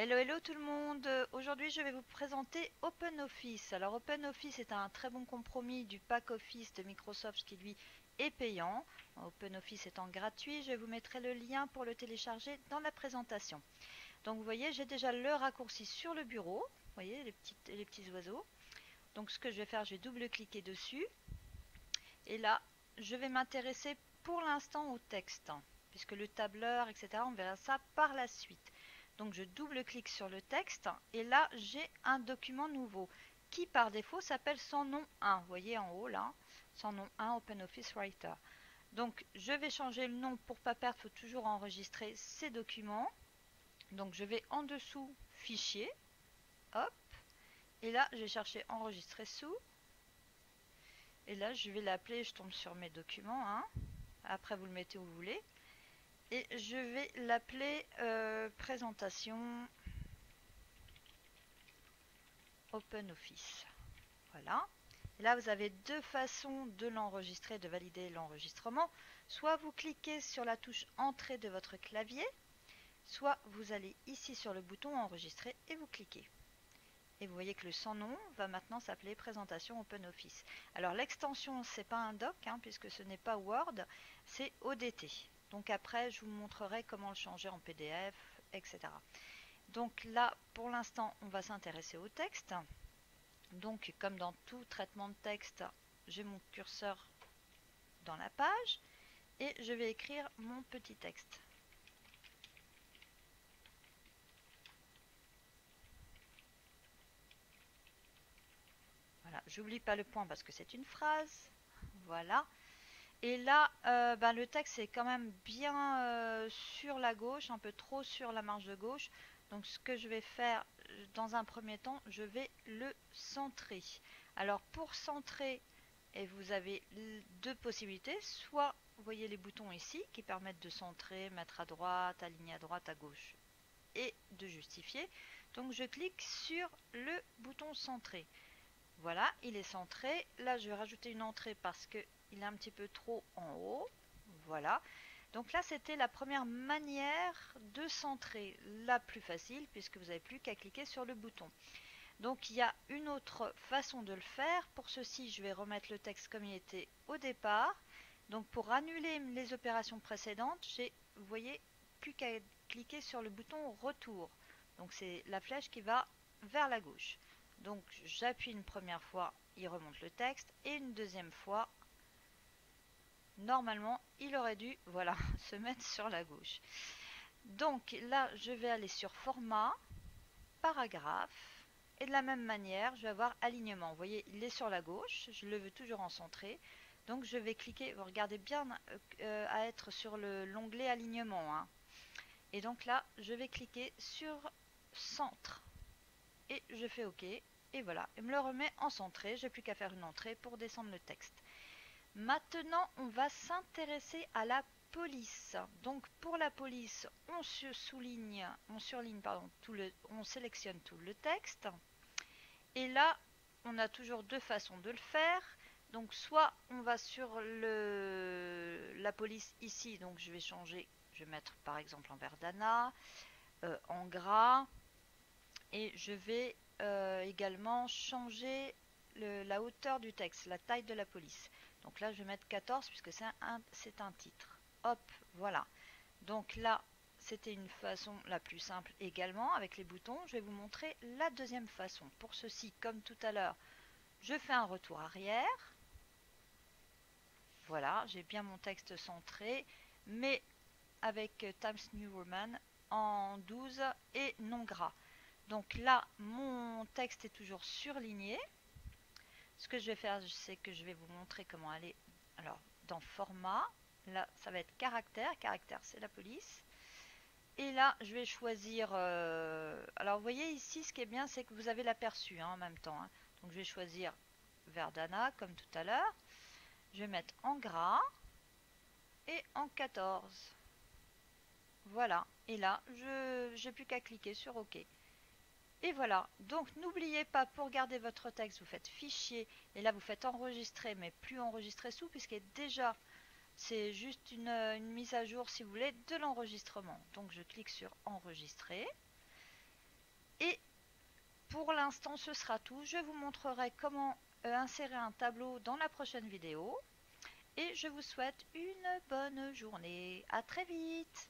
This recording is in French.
Hello, hello tout le monde. Aujourd'hui, je vais vous présenter OpenOffice. Alors, OpenOffice est un très bon compromis du pack Office de Microsoft qui, lui, est payant. OpenOffice étant gratuit, je vous mettrai le lien pour le télécharger dans la présentation. Donc, vous voyez, j'ai déjà le raccourci sur le bureau. Vous voyez, les petits oiseaux. Donc, ce que je vais faire, je vais double-cliquer dessus. Et là, je vais m'intéresser pour l'instant au texte, puisque le tableur, etc., on verra ça par la suite. Donc je double-clique sur le texte et là j'ai un document nouveau qui par défaut s'appelle sans nom 1. Vous voyez en haut là, sans nom 1 OpenOffice Writer. Donc je vais changer le nom pour pas perdre, il faut toujours enregistrer ces documents. Donc je vais en dessous fichier, hop, et là je vais chercher enregistrer sous. Et là je vais l'appeler, je tombe sur mes documents, hein. Après vous le mettez où vous voulez. Et je vais l'appeler présentation OpenOffice. Voilà. Et là, vous avez deux façons de l'enregistrer, de valider l'enregistrement. Soit vous cliquez sur la touche Entrée de votre clavier, soit vous allez ici sur le bouton Enregistrer et vous cliquez. Et vous voyez que le sans nom va maintenant s'appeler Présentation OpenOffice. Alors l'extension, c'est pas un doc, hein, puisque ce n'est pas Word, c'est ODT. Donc après, je vous montrerai comment le changer en PDF, etc. Donc là, pour l'instant, on va s'intéresser au texte. Donc, comme dans tout traitement de texte, j'ai mon curseur dans la page et je vais écrire mon petit texte. Voilà, j'oublie pas le point parce que c'est une phrase. Voilà. Et là, le texte est quand même bien sur la gauche, un peu trop sur la marge de gauche. Donc ce que je vais faire dans un premier temps, je vais le centrer. Alors pour centrer, et vous avez deux possibilités. Soit vous voyez les boutons ici qui permettent de centrer, mettre à droite, aligner à droite, à gauche et de justifier. Donc je clique sur le bouton centrer. Voilà, il est centré. Là, je vais rajouter une entrée parce qu'il est un petit peu trop en haut. Voilà. Donc là, c'était la première manière de centrer, la plus facile, puisque vous n'avez plus qu'à cliquer sur le bouton. Donc il y a une autre façon de le faire. Pour ceci, je vais remettre le texte comme il était au départ. Donc pour annuler les opérations précédentes, j'ai, vous voyez, plus qu'à cliquer sur le bouton retour. Donc c'est la flèche qui va vers la gauche. Donc j'appuie une première fois, il remonte le texte, et une deuxième fois, normalement, il aurait dû, voilà, se mettre sur la gauche. Donc là, je vais aller sur format, paragraphe, et de la même manière, je vais avoir alignement. Vous voyez, il est sur la gauche, je le veux toujours en centré. Donc je vais cliquer, vous regardez bien à être sur l'onglet alignement, hein. Et donc là, je vais cliquer sur centre. Et je fais OK. Et voilà, il me le remet en centré. J'ai plus qu'à faire une entrée pour descendre le texte. Maintenant, on va s'intéresser à la police. Donc pour la police, on surligne on sélectionne tout le texte. Et là, on a toujours deux façons de le faire. Donc soit on va sur la police ici, donc je vais changer, je vais mettre par exemple en verdana, en gras, et je vais également changer la hauteur du texte, la taille de la police. Donc là je vais mettre 14 puisque c'est un titre. Hop, voilà. Donc là c'était une façon la plus simple également avec les boutons. Je vais vous montrer la deuxième façon. Pour ceci, comme tout à l'heure, je fais un retour arrière. Voilà, j'ai bien mon texte centré, mais avec Times New Roman en 12 et non gras. Donc là, mon texte est toujours surligné. Ce que je vais faire, c'est que je vais vous montrer comment aller. Alors, dans format, là, ça va être caractère. Caractère, c'est la police. Et là, je vais choisir... alors, vous voyez ici, ce qui est bien, c'est que vous avez l'aperçu en même temps, hein. Donc, je vais choisir Verdana, comme tout à l'heure. Je vais mettre en gras et en 14. Voilà. Et là, je n'ai plus qu'à cliquer sur OK. Et voilà, donc n'oubliez pas, pour garder votre texte, vous faites fichier, et là vous faites enregistrer, mais plus enregistrer sous, puisque déjà, c'est juste une mise à jour, si vous voulez, de l'enregistrement. Donc je clique sur enregistrer, Pour l'instant, ce sera tout. Je vous montrerai comment insérer un tableau dans la prochaine vidéo. Et je vous souhaite une bonne journée. À très vite!